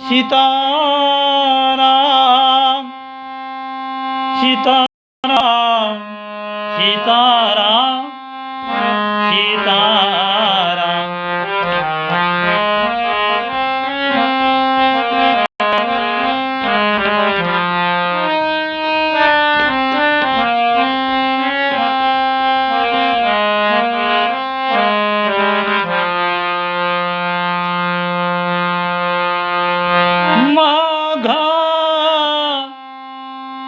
सीताराम सीताराम सीताराम सीताराम।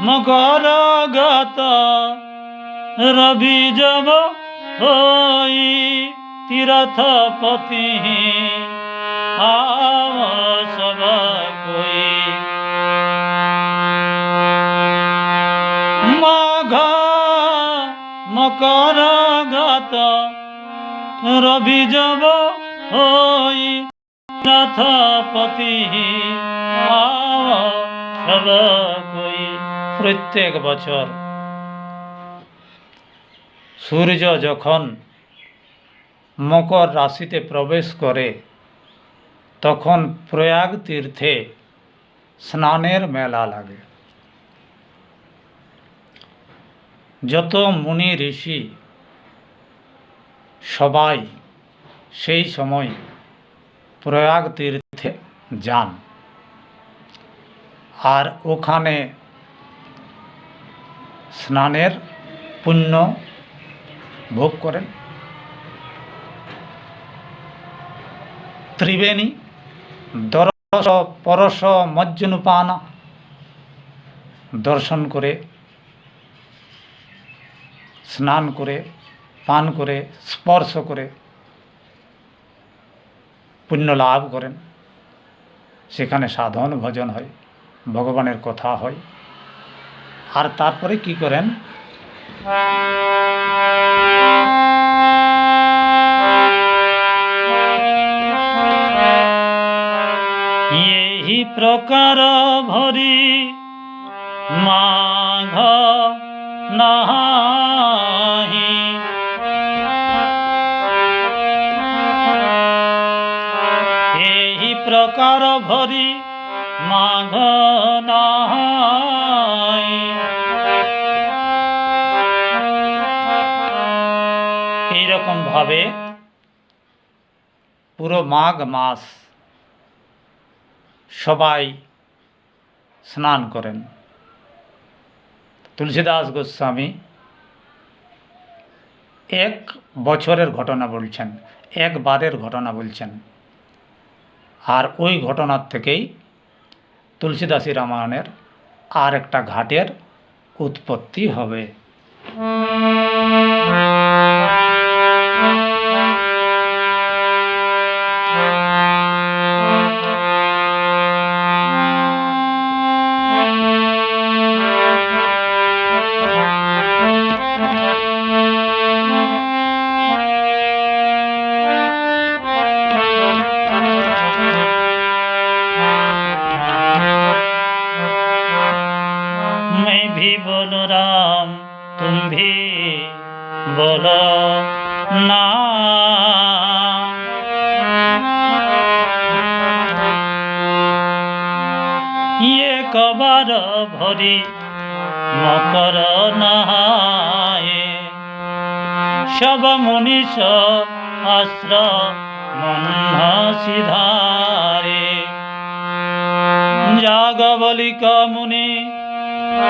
मकर गत रवि जब होई तीर्थपति आव सब कोई। माघ मकर गत रवि जब होई तीर्थपति आव सब कोई। प्रत्येक बছর সূর্য যখন মকর রাশিতে প্রবেশ করে তখন প্রয়াগ তীর্থে স্নানের মেলা লাগে। যত মুনি ঋষি সবাই সেই সময় প্রয়াগ তীর্থে যান আর ওখানে স্নানের পুণ্য ভোগ করেন। ত্রিবেণী দরস পরশ মজ্জনুপান দর্শন করে স্নান করে পান করে স্পর্শ করে পুণ্য লাভ করেন। সেখানে সাধন ভজন হয়, ভগবানের কথা হয়। আর তারপরে কি করেন, এই প্রকার ভরি মাঘ নাহি এই প্রকার ভরি মাঘ নাহি। এইরকম ভাবে পুরো মাঘ মাস সবাই স্নান করেন। তুলসীদাস গোস্বামী এক বছরের ঘটনা বলছেন, একবারের ঘটনা বলছেন। আর ওই ঘটনার থেকেই তুলসীদাসী রামায়ণের আর একটা ঘাটের উৎপত্তি হবে। बोलो राम तुम भी बोलो ना। ये कबार भरी मकर नहाए सब मुनीष आश्रम सिधारे। जागवलिक मुनि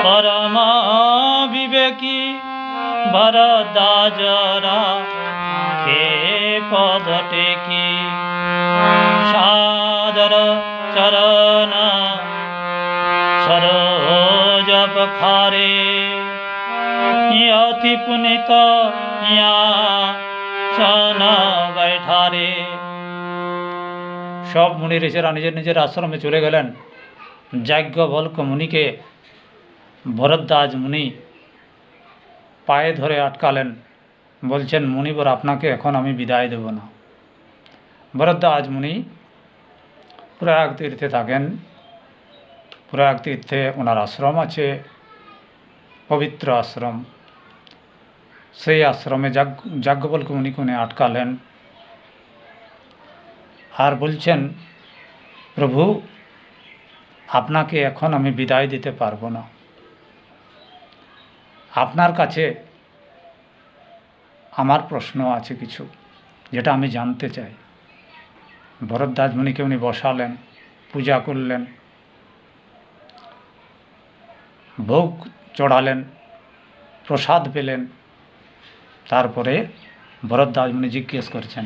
परम विवेकी भरद्वाजरा के पद टेकी सादर चरण सरोज पखारे। अति पुनित सन बैठारे। सब मुनि ऋषिरा निजेर निजेर आश्रमे चले गेलेन। याज्ञवल्क्य मुनिके भरद्वाज मुनि पाए धरे आटकालेन, बोलছেন मुनिवर आपनाके एखन आमी विदाय देब ना। भरद्वाज मुनि प्रयाग तीर्थे थाकेन। प्रयाग तीर्थे ओनार आश्रम आछे, पवित्र आश्रम। सेई आश्रमे याज्ञवल्क्य मुनिके उनि आटकालेन और बोलছেন प्रभु আপনাকে এখন আমি বিদায় দিতে পারবো না। আপনার কাছে আমার প্রশ্ন আছে কিছু, যেটা আমি জানতে চাই। ভরদ্বাজ মুনিকে উনি বসালেন, পূজা করলেন, ভোগ চড়ালেন, প্রসাদ পেলেন। তারপরে ভরদ্বাজ মুনি জিজ্ঞেস করছেন,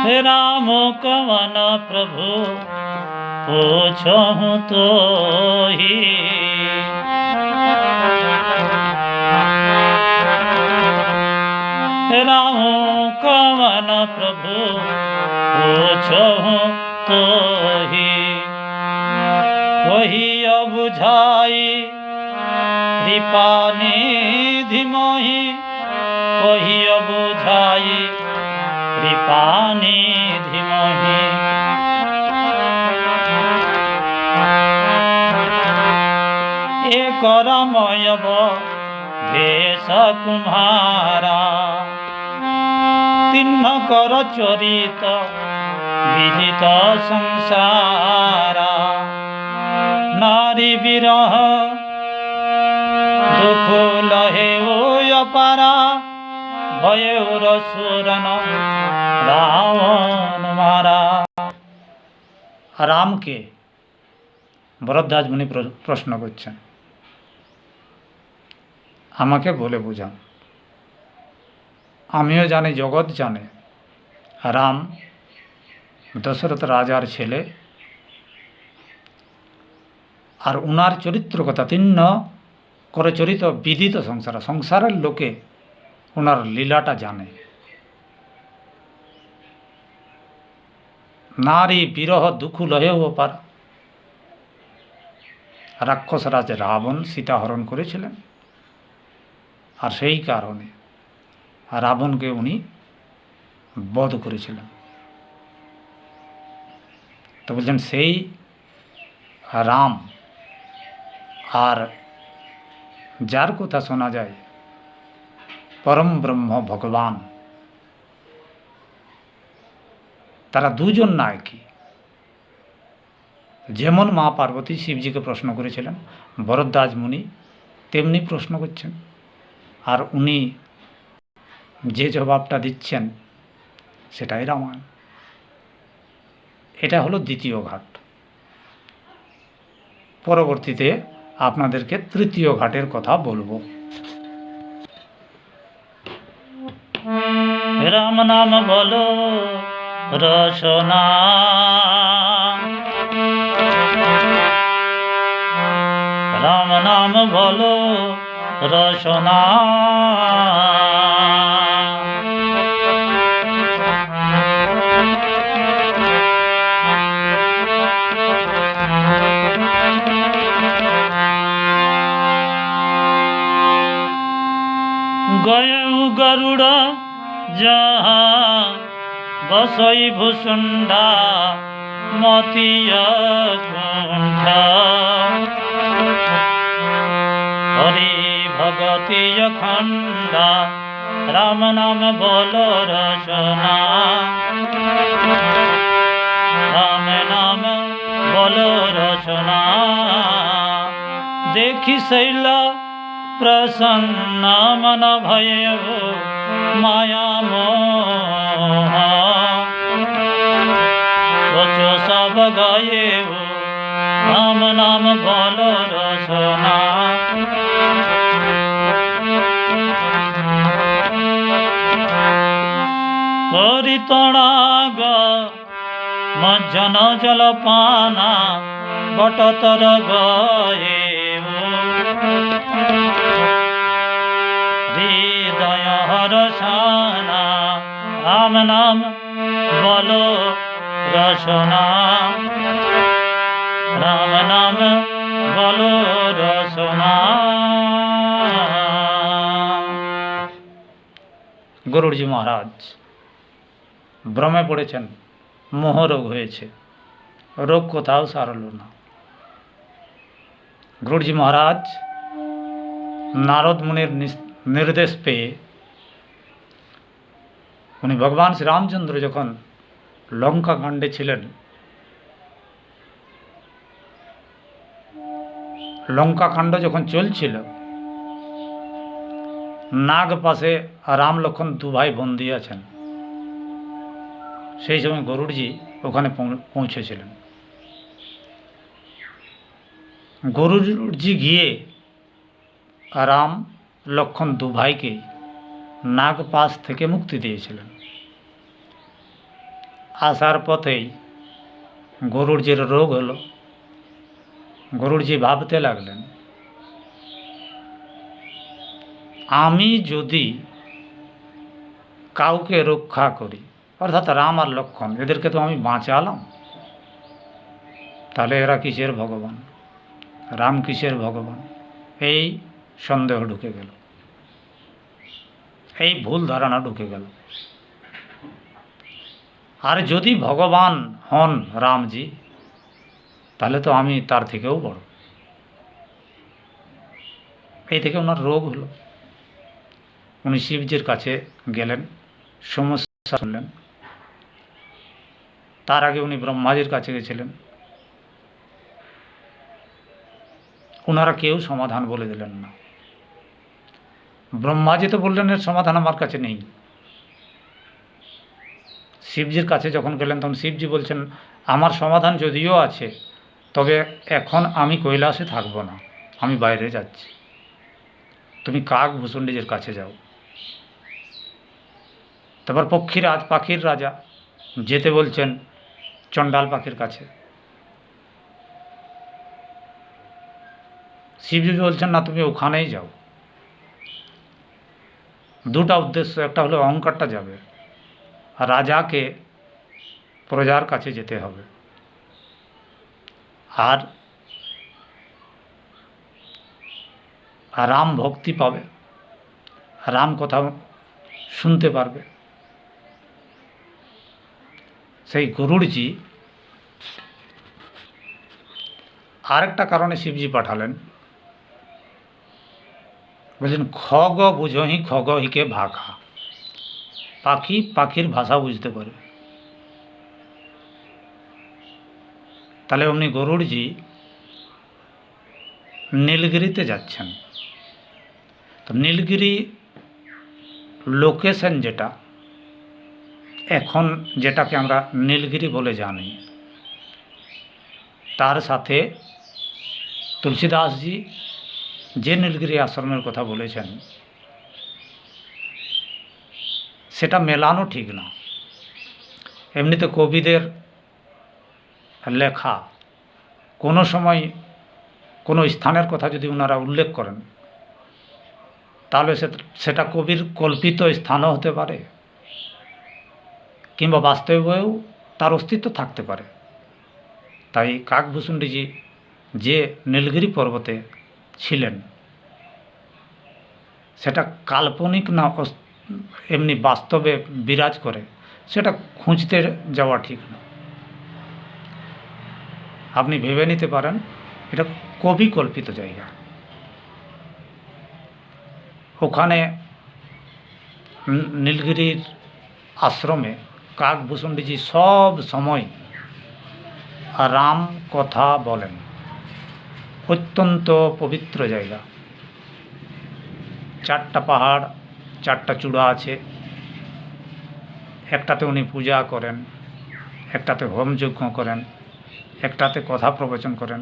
হে রাম কवन প্রভু पूछहु तो ही, राम कवन प्रभु पूछहु तो ही, कहिया बुझाई कृपा निधि मोहि, कहिया बुझाई कृपा निधि मोहि। एक रमयब भेष कुम्हारा, तिन्न कर चरित विदित संसारा। नारी विरह दुख लहे अपारा, भये रसुरन रावण मारा। রামকে ভরদ্বাজ মুনি প্রশ্ন করছেন, আমাকে বলে বুঝান। আমিও জানি, জগৎ জানে, রাম দশরথ রাজার ছেলে, আর উনার চরিত্র কথা তিন্ন করে চরিত বিদিত সংসার, সংসারের লোকে ওনার লীলাটা জানে। নারী বিরহ দুঃখ লহেও পার। রাক্ষসরাজ রাবণ সীতা হরণ করেছিলেন, আর সেই কারণে রাবণকে উনি বধ করেছিলেন। তো বলছেন সেই রাম আর যার কথা শোনা যায় পরম ব্রহ্ম ভগবান, তারা দুজন না একই। যেমন মা পার্বতী শিবজিকে প্রশ্ন করেছিলেন, ভরদ্বাজ মুনি তেমনি প্রশ্ন করছেন, আর উনি যে জবাবটা দিচ্ছেন সেটাই রামায়ণ। এটা হলো দ্বিতীয় ঘাট। পরবর্তীতে আপনাদেরকে তৃতীয় ঘাটের কথা বলবো। রাম নাম বলো রসনা, রাম নাম বলো রসনা। गयौ गरुड़ जहाँ बसई भुसुंडा, मोतिय कुंठ हरि भगति खंडा। राम नाम बोलो रसना, राम नाम बोलो रसना। देखी शैल प्रसन्न मन भयो माया मोह, सोचो सब गए राम नाम बोलो रसना। करी तड़ाग मज्जन जलपाना, बटतर गए हृदय हरसाना। राम नाम बोलो रसना, राम नाम बोलो रसना। গরুড়জি মহারাজ ভ্রমে পড়েছেন, মোহরোগ হয়েছে, রোগ কোথাও সারল না। গরুড়জি মহারাজ নারদ মুনির নির্দেশ পেয়ে উনি ভগবান শ্রীরামচন্দ্র যখন লঙ্কা কাণ্ডে ছিলেন, লঙ্কাকাণ্ড যখন চলছিল, নাগ পাশে রাম লক্ষ্মণ দু ভাই বন্দী আছেন, সেই সময় গরুড়জি ওখানে পৌঁছেছিলেন। গরুড়জি গিয়ে রাম লক্ষ্মণ দু ভাইকে নাগ পাশ থেকে মুক্তি দিয়েছিলেন। আসার পথেই গরুড়জির রোগ হলো। গরুড়জি ভাবতে লাগলেন, আমি যদি কাউকে রক্ষা করি, অর্থাৎ রাম আর লক্ষ্মণ, এদেরকে তো আমি বাঁচালাম, তাহলে এরা কিসের ভগবান, রাম কিসের ভগবান? এই সন্দেহ ঢুকে গেল, এই ভুল ধারণা ঢুকে গেল। আর যদি ভগবান হন রামজি, তাহলে তো আমি তার থেকেও বড়। এই থেকে ওনার রোগ হলো। উনি শিবজির কাছে গেলেন, সমস্যা শুনলেন। তার আগে উনি ব্রহ্মাজির কাছে গেছিলেন, ওনারা কেউ সমাধান বলে দিলেন না। ব্রহ্মাজি তো বললেন এর সমাধান আমার কাছে নেই। শিবজির কাছে যখন গেলেন তখন শিবজি বলছেন, আমার সমাধান যদিও আছে, তবে এখন আমি কৈলাসে থাকবো না, আমি বাইরে যাচ্ছি, তুমি কাক ভূষণ্ডীজের কাছে যাও। তারপর পক্ষীরাজ, পাখির রাজা, যেতে বলছেন চণ্ডাল পাখির কাছে। শিবজি বলছেন, না, তুমি ওখানেই যাও। দুটা উদ্দেশ্য, একটা হলো অহংকারটা যাবে, আর রাজাকে প্রজার কাছে যেতে হবে, আর রাম ভক্তি পাবে, রাম কথা শুনতে পারবে। সেই গরুড়জি আরেকটা কারণে শিবজি পাঠালেন, বলছেন খগ বুঝহি খগ হিকে ভাষা, পাখি পাখির ভাষা বুঝতে পারে। তাহলে উনি গরুড়জি নীলগিরিতে যাচ্ছেন। তো নীলগিরি লোকেশন যেটা, এখন যেটাকে আমরা নীলগিরি বলে জানি, তার সাথে তুলসীদাসজি যে নীলগিরি আশ্রমের কথা বলেছেন সেটা মেলানো ঠিক না। এমনিতে কবিদের লেখা কোনো সময় কোনো স্থানের কথা যদি ওনারা উল্লেখ করেন, তাহলে সেটা কবির কল্পিত স্থানও হতে পারে, কিংবা বাস্তবেও তার অস্তিত্ব থাকতে পারে। তাই কাকভূষণ্ডীজি যে নীলগিরি পর্বতে ছিলেন, সেটা কাল্পনিক না এমনি বাস্তবে বিরাজ করে, সেটা খুঁজতে যাওয়া ঠিক না। আপনি ভেবে নিতে পারেন এটা কবি কল্পিত জায়গা। ওখানে নীলগিরির আশ্রমে কাকভূষণ্ডীজি সব সময় রাম কথা বলেন। অত্যন্ত পবিত্র জায়গা। 4টা পাহাড়, 4টা চূড়া আছে। একটাতে উনি পূজা করেন, একটাতে হোমযজ্ঞ করেন, একটাতে কথা প্রবচন করেন,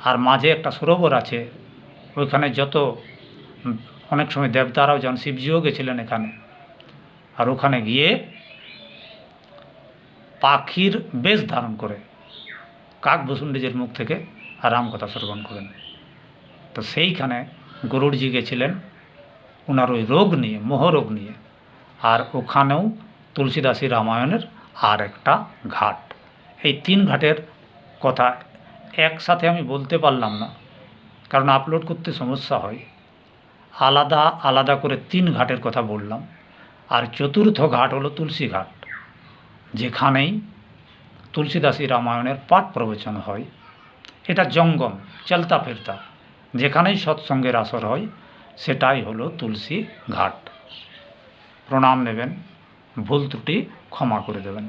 আর মাঝে একটা সরোবর আছে। ওইখানে যত অনেক সময় দেবতারাও যান, শিবজিও গেছিলেন এখানে। আর ওখানে গিয়ে পাখির বেশ ধারণ করে কাকভূষণ্ডীজির মুখ থেকে রাম কথা শ্রবণ করেন। তো সেইখানে গরুড়জি গেছিলেন ওনার ওই রোগ নিয়ে, মোহরোগ নিয়ে। আর ওখানেও তুলসীদাসী রামায়ণের আর একটা ঘাট। এই 3 ঘাটের কথা একসাথে আমি বলতে পারলাম না, কারণ আপলোড করতে সমস্যা হয়। আলাদা আলাদা করে 3 ঘাটের কথা বললাম। আর 4র্থ ঘাট হলো তুলসী ঘাট, যেখানেই তুলসীদাসী রামায়ণের পাঠ প্রবচন হয়। এটা জঙ্গম, চলতা ফিরতা, যেখানেই সৎসঙ্গের আসর হয় সেটাই হলো তুলসী ঘাট। প্রণাম নেবেন, ভুল ত্রুটি ক্ষমা করে দেবেন।